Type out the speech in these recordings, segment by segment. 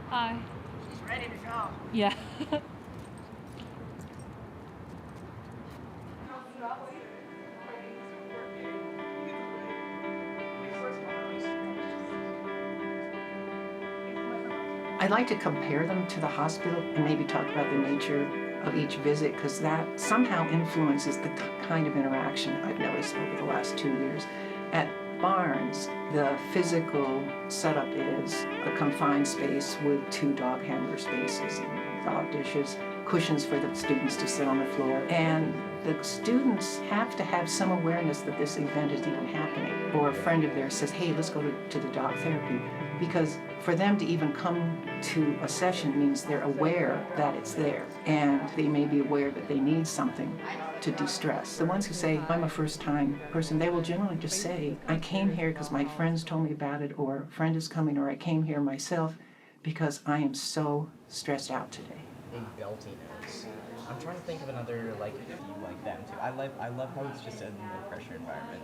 Hi. She's ready to go. Yeah. I'd like to compare them to the hospital and maybe talk about the nature of each visit, because that somehow influences the kind of interaction I've noticed over the last 2 years. At Barnes, the physical setup is a confined space with 2 dog handler spaces and dog dishes, cushions for the students to sit on the floor. And the students have to have some awareness that this event is even happening. Or a friend of theirs says, hey, let's go to the dog therapy. Because for them to even come to a session means they're aware that it's there. And they may be aware that they need something to de-stress. The ones who say, I'm a first-time person, they will generally just say, I came here because my friends told me about it, or a friend is coming, or I came here myself because I am so stressed out today. A belty nose. I'm trying to think of another, like, if you like them too. I love how it's just a no pressure environment.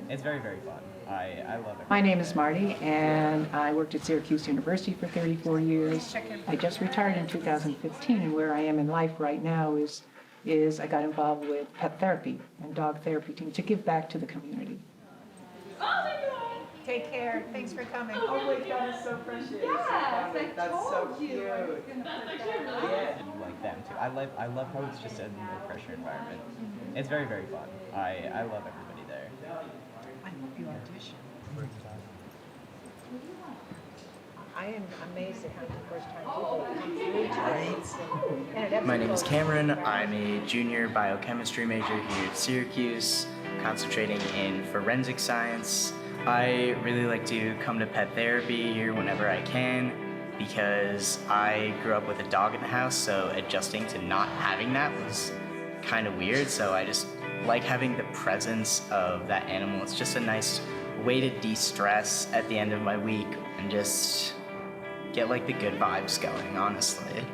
It's very, very fun. I love it. My name is Marty, and I worked at Syracuse University for 34 years. I just retired in 2015, and where I am in life right now is I got involved with Pettherapy and dog therapy team to give back to the community. Take care. Thanks for coming. Oh my God, it's so precious. Yes, That's so cute. That's actually really Yeah, you like them too. I love how it's just a no pressure environment. It's very, very fun. I love everybody there. I hope you audition. I am amazed at how many first-time people come through tonight. My name is Cameron. I'm a junior biochemistry major here at Syracuse, concentrating in forensic science. I really like to come to pet therapy here whenever I can because I grew up with a dog in the house, so adjusting to not having that was kind of weird. So I just like having the presence of that animal. It's just a nice way to de-stress at the end of my week and just get like the good vibes going, honestly.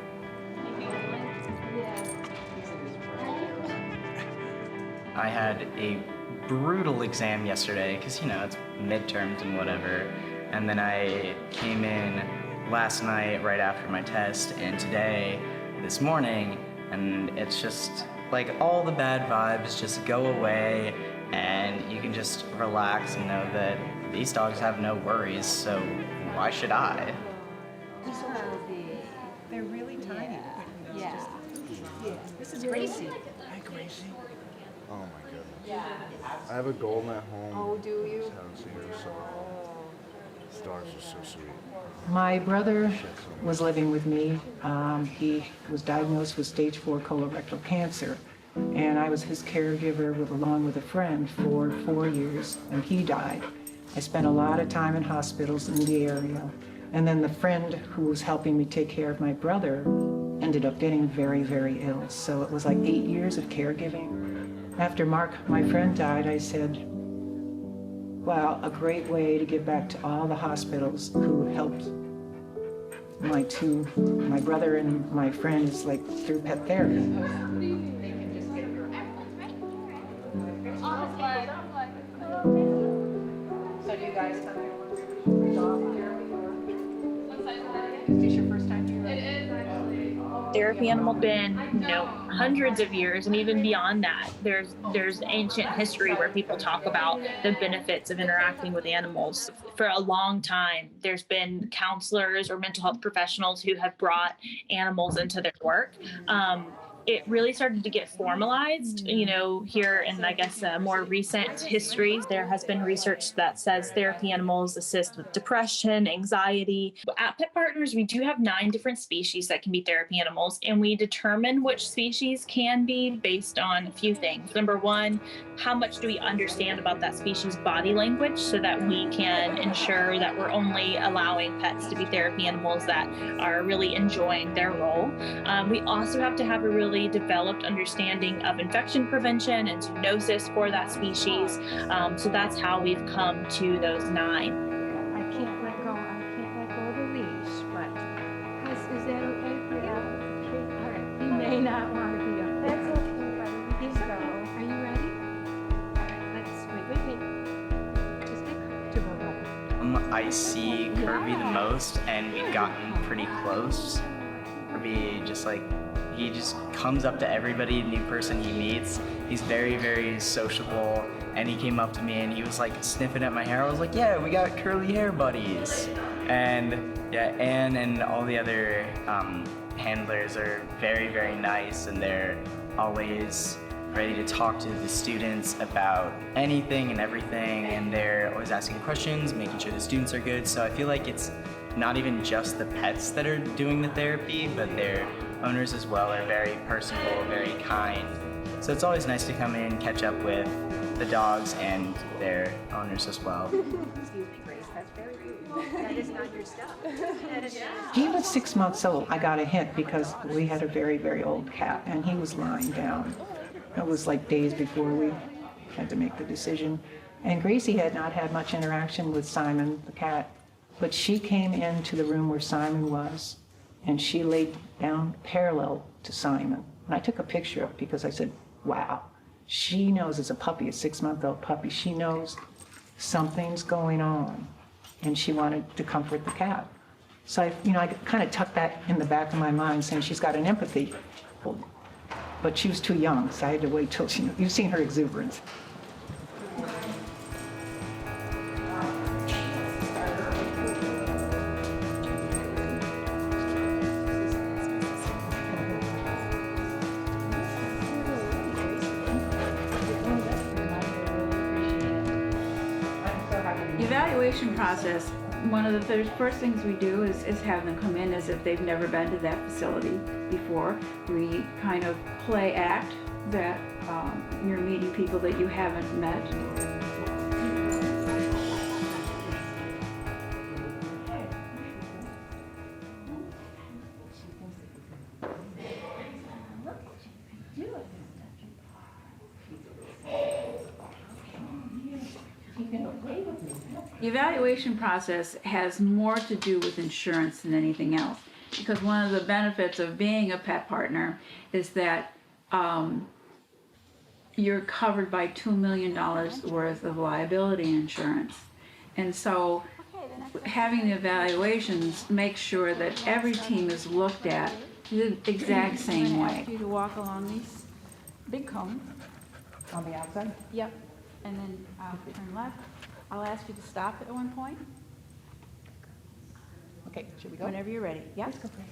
I had a brutal exam yesterday because, you know, it's midterms and whatever. And then I came in last night right after my test and today, this morning, and it's just like all the bad vibes just go away and you can just relax and know that these dogs have no worries, so why should I? They're really tiny. Yeah. This is Gracie. Hi, Gracie. Oh my goodness. I have a golden at home. Oh, do you? Just haven't seen her so long. Stars are so sweet. My brother was living with me. He was diagnosed with stage 4 colorectal cancer, and I was his caregiver along with a friend for 4 years, and he died. I spent a lot of time in hospitals in the area, and then the friend who was helping me take care of my brother ended up getting very, very ill. So it was like 8 years of caregiving. After Mark, my friend, died, I said, wow, a great way to give back to all the hospitals who helped my brother and my friend is like through pet therapy. So do you guys come here for dog therapy or is this your first time here? It is actually. Therapy animal been, hundreds of years, and even beyond that, there's ancient history where people talk about the benefits of interacting with animals. For a long time, there's been counselors or mental health professionals who have brought animals into their work. It really started to get formalized, here in, I guess, more recent history. There has been research that says therapy animals assist with depression, anxiety. At Pet Partners, we do have 9 different species that can be therapy animals, and we determine which species can be based on a few things. Number 1, how much do we understand about that species' body language so that we can ensure that we're only allowing pets to be therapy animals that are really enjoying their role. We also have to have a really developed understanding of infection prevention and zoonosis for that species. So that's how we've come to those 9. I can't let go of the leash, but is that okay for you? All right. You may not want to be up there. That's okay, buddy. Let's go. Are you ready? All right, let's wait. Just get comfortable. home, I see Kirby the most, and we've gotten pretty close. Kirby he just comes up to everybody, new person he meets. He's very, very sociable, and he came up to me and he was like sniffing at my hair. I was like, yeah, we got curly hair buddies. And yeah, Anne and all the other handlers are very, very nice, and they're always ready to talk to the students about anything and everything, and they're always asking questions, making sure the students are good. So I feel like it's not even just the pets that are doing the therapy, but their owners as well are very personable, very kind. So it's always nice to come in, catch up with the dogs and their owners as well. Excuse me, Grace, that's very rude. That is not your stuff. He was 6 months old. I got a hint because we had a very, very old cat, and he was lying down. It was like days before we had to make the decision. And Gracie had not had much interaction with Simon, the cat, but she came into the room where Simon was, and she laid down parallel to Simon. And I took a picture of it because I said, wow, she knows as a puppy, a 6-month-old puppy, she knows something's going on, and she wanted to comfort the cat. So I kind of tucked that in the back of my mind, saying she's got an empathy. But she was too young, so I had to wait till you've seen her exuberance. Evaluation process, one of the first things we do is have them come in as if they've never been to that facility before. We kind of play act that you're meeting people that you haven't met. The evaluation process has more to do with insurance than anything else, because one of the benefits of being a pet partner is that you're covered by $2 million worth of liability insurance. And so having the evaluations makes sure that every team is looked at the exact same way. ask you to walk along these big cones. On the outside? Yep. And then turn left. I'll ask you to stop at one point Okay, should we go? whenever you're ready. Yep. Let's go for it.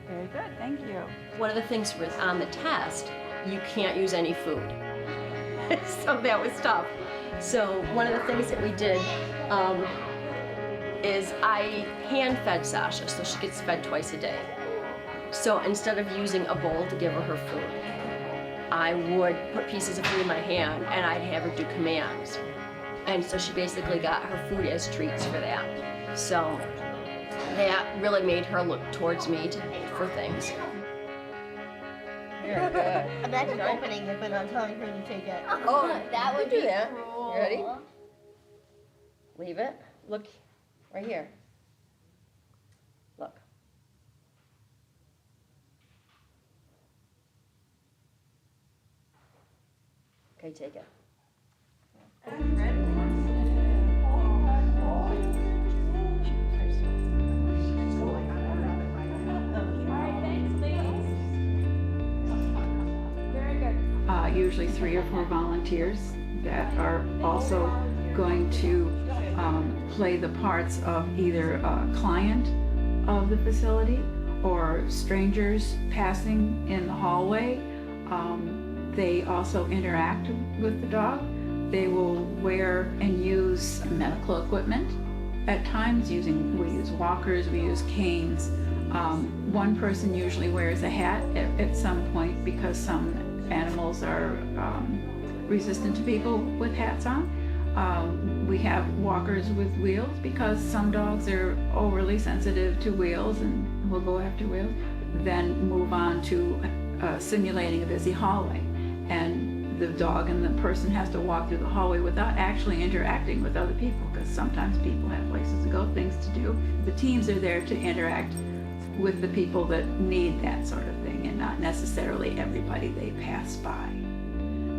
Very good. Thank you. One of the things on the test, you can't use any food. So that was tough. So one of the things that we did is I hand-fed Sasha, so she gets fed twice a day. So instead of using a bowl to give her food, I would put pieces of food in my hand and I'd have her do commands. And so she basically got her food as treats for that. So that really made her look towards me for things. Very good. Imagine opening it, but I'm telling her to take it. Oh, that would do be that. cruel. You ready? Leave it. Look, right here. Look. Okay, take it. Usually 3 or 4 volunteers that are also going to play the parts of either a client of the facility or strangers passing in the hallway. They also interact with the dog. They will wear and use medical equipment. At times we use walkers, we use canes. One person usually wears a hat at some point because some animals are resistant to people with hats on. We have walkers with wheels because some dogs are overly sensitive to wheels and will go after wheels. Then move on to simulating a busy hallway. And the dog and the person has to walk through the hallway without actually interacting with other people, because sometimes people have places to go, things to do. The teams are there to interact with the people that need that sort of thing, and not necessarily everybody they pass by.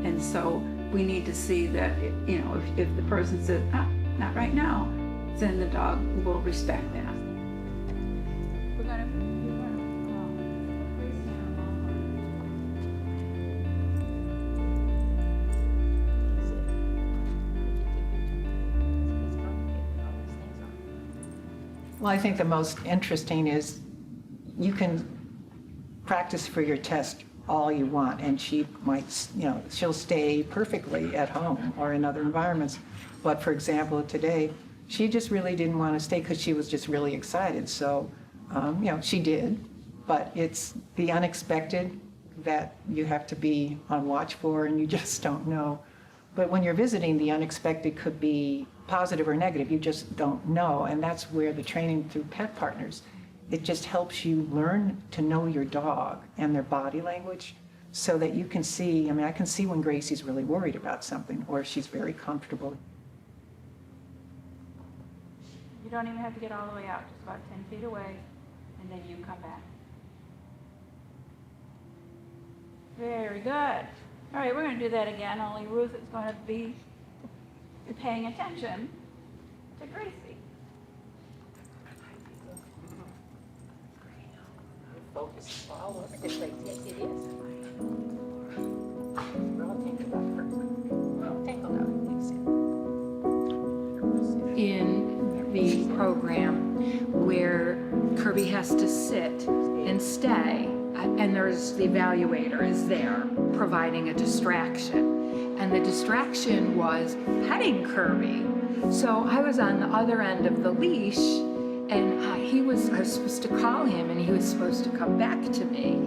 And so we need to see that, you know, if the person says, not right now, then the dog will respect that. Well, I think the most interesting is you can practice for your test all you want, and she might, you know, she'll stay perfectly at home or in other environments. But for example, today, she just really didn't want to stay because she was just really excited. So, you know, she did, but it's the unexpected that you have to be on watch for, and you just don't know. But when you're visiting, the unexpected could be positive or negative. You just don't know, and that's where the training through Pet Partners, it just helps you learn to know your dog and their body language so that you can see, I mean, I can see when Gracie's really worried about something or she's very comfortable. You don't even have to get all the way out, just about 10 feet away, and then you can come back. Very good. All right, we're going to do that again, only Ruth is going to be paying attention to Gracie. Focus all over this way. Yes, it is. I'll take it up first. I'll take it up. In the program where Kirby has to sit and stay, and there's the evaluator is there providing a distraction. And the distraction was petting Kirby. So I was on the other end of the leash, and I was supposed to call him, and he was supposed to come back to me.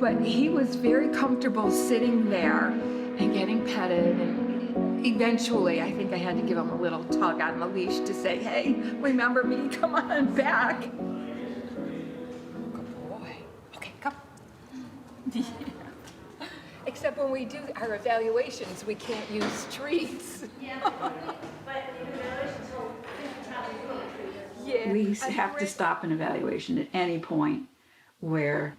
But he was very comfortable sitting there and getting petted, and eventually I think I had to give him a little tug on the leash to say, hey, remember me, come on back. Good boy. Okay, come. Yeah. Except when we do our evaluations, we can't use treats. Yeah, but the evaluations will probably do it. Yeah, We have to stop an evaluation at any point where,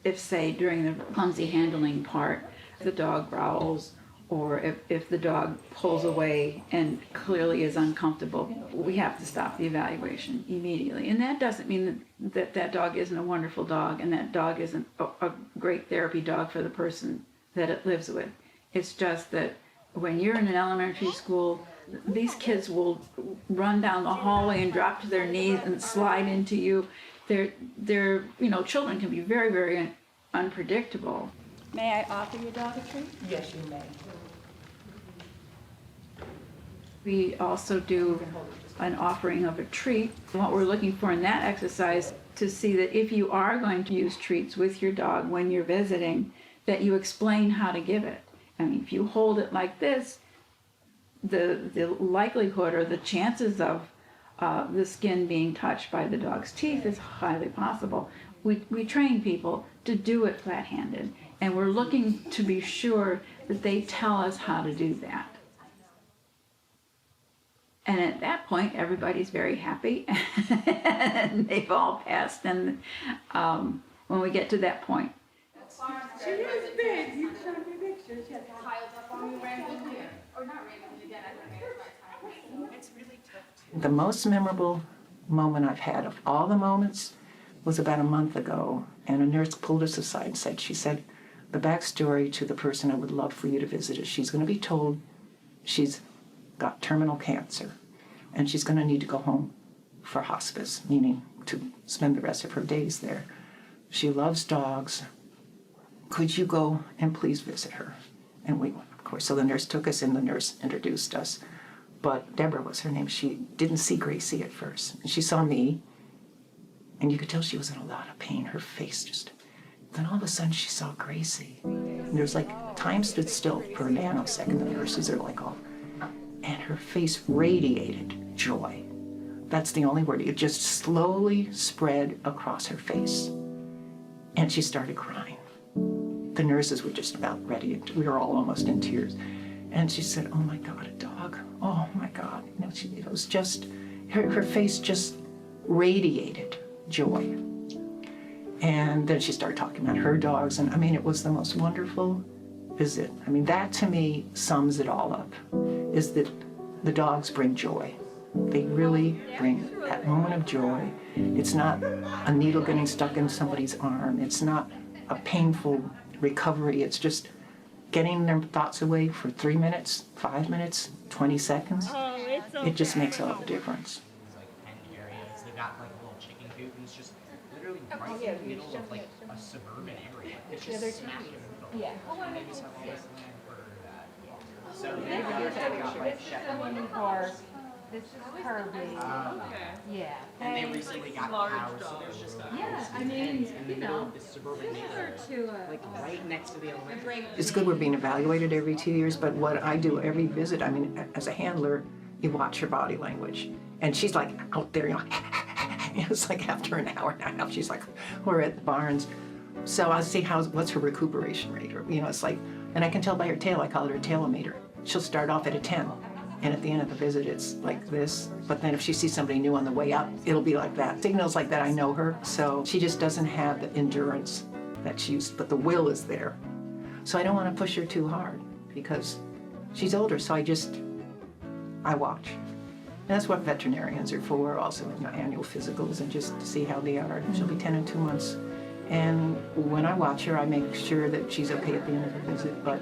if say during the clumsy handling part, the dog growls, or if the dog pulls away and clearly is uncomfortable, we have to stop the evaluation immediately. And that doesn't mean that that dog isn't a wonderful dog and that dog isn't a great therapy dog for the person that it lives with. It's just that when you're in an elementary school, these kids will run down the hallway and drop to their knees and slide into you. They're you know, children can be very, very unpredictable. May I offer your dog a treat? Yes, you may. We also do an offering of a treat. What we're looking for in that exercise to see that if you are going to use treats with your dog when you're visiting, that you explain how to give it. I mean, if you hold it like this, the likelihood or the chances of the skin being touched by the dog's teeth is highly possible. We train people to do it flat-handed, and we're looking to be sure that they tell us how to do that. And at that point, everybody's very happy, and they've all passed. And when we get to that point, She is big. You showed me pictures. Yes. The most memorable moment I've had of all the moments was about a month ago, and a nurse pulled us aside and said, she said, the backstory to the person I would love for you to visit is she's going to be told she's got terminal cancer, and she's going to need to go home for hospice, meaning to spend the rest of her days there. She loves dogs. Could you go and please visit her? And we went, of course. So the nurse took us in, the nurse introduced us. But Deborah was her name. She didn't see Gracie at first. And she saw me, and you could tell she was in a lot of pain. Her face just... Then all of a sudden she saw Gracie. And there's like, time stood still for a nanosecond. The nurses are like, oh. And her face radiated joy. That's the only word. It just slowly spread across her face. And she started crying. the nurses were just about ready. We were all almost in tears. And she said, "Oh my God, a dog. Oh my God." You know, it was just, her face just radiated joy. And then she started talking about her dogs. And I mean, it was the most wonderful visit. I mean, that to me sums it all up, is that the dogs bring joy. They really bring that moment of joy. It's not a needle getting stuck in somebody's arm. It's not a painful recovery. It's just getting their thoughts away for 3 minutes, 5 minutes, 20 seconds. It just makes all the difference. Like pen areas, they've got like a little chicken coop, and it's just literally right in the middle of like a suburban area. It's just smack in the middle. Yeah. And they just have all this land for that. So they got like Chappell. This is Kirby. Yeah. And they recently got cows, so there's just Yeah, I mean, in the middle of this suburban neighborhood, like right next to the elementary. It's good we're being evaluated every 2 years, but what I do every visit, I mean, as a handler, you watch her body language. And she's like out there, you know, it's like after an hour and a half, she's like, we're at the barns. So I'll see what's her recuperation rate, or, you know, it's like, and I can tell by her tail, I call it her tailometer. She'll start off at a 10. And at the end of the visit, it's like this. But then if she sees somebody new on the way up, it'll be like that. Signals like that, I know her. So she just doesn't have the endurance that she used, but the will is there. So I don't want to push her too hard because she's older, so I watch. And that's what veterinarians are for, also in annual physicals, and just to see how they are. She'll be 10 in 2 months. And when I watch her, I make sure that she's okay at the end of the visit, but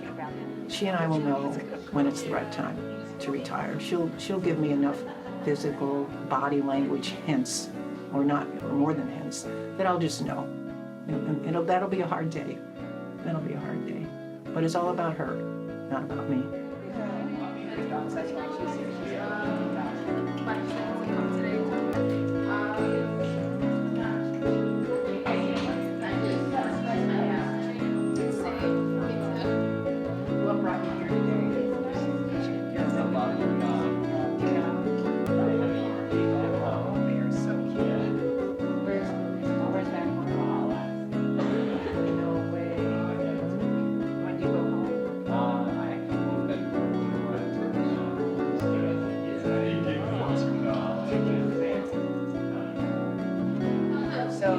she and I will know when it's the right time to retire. She'll give me enough physical body language hints, or more than hints, that I'll just know. And that'll be a hard day. That'll be a hard day. But it's all about her, not about me. So,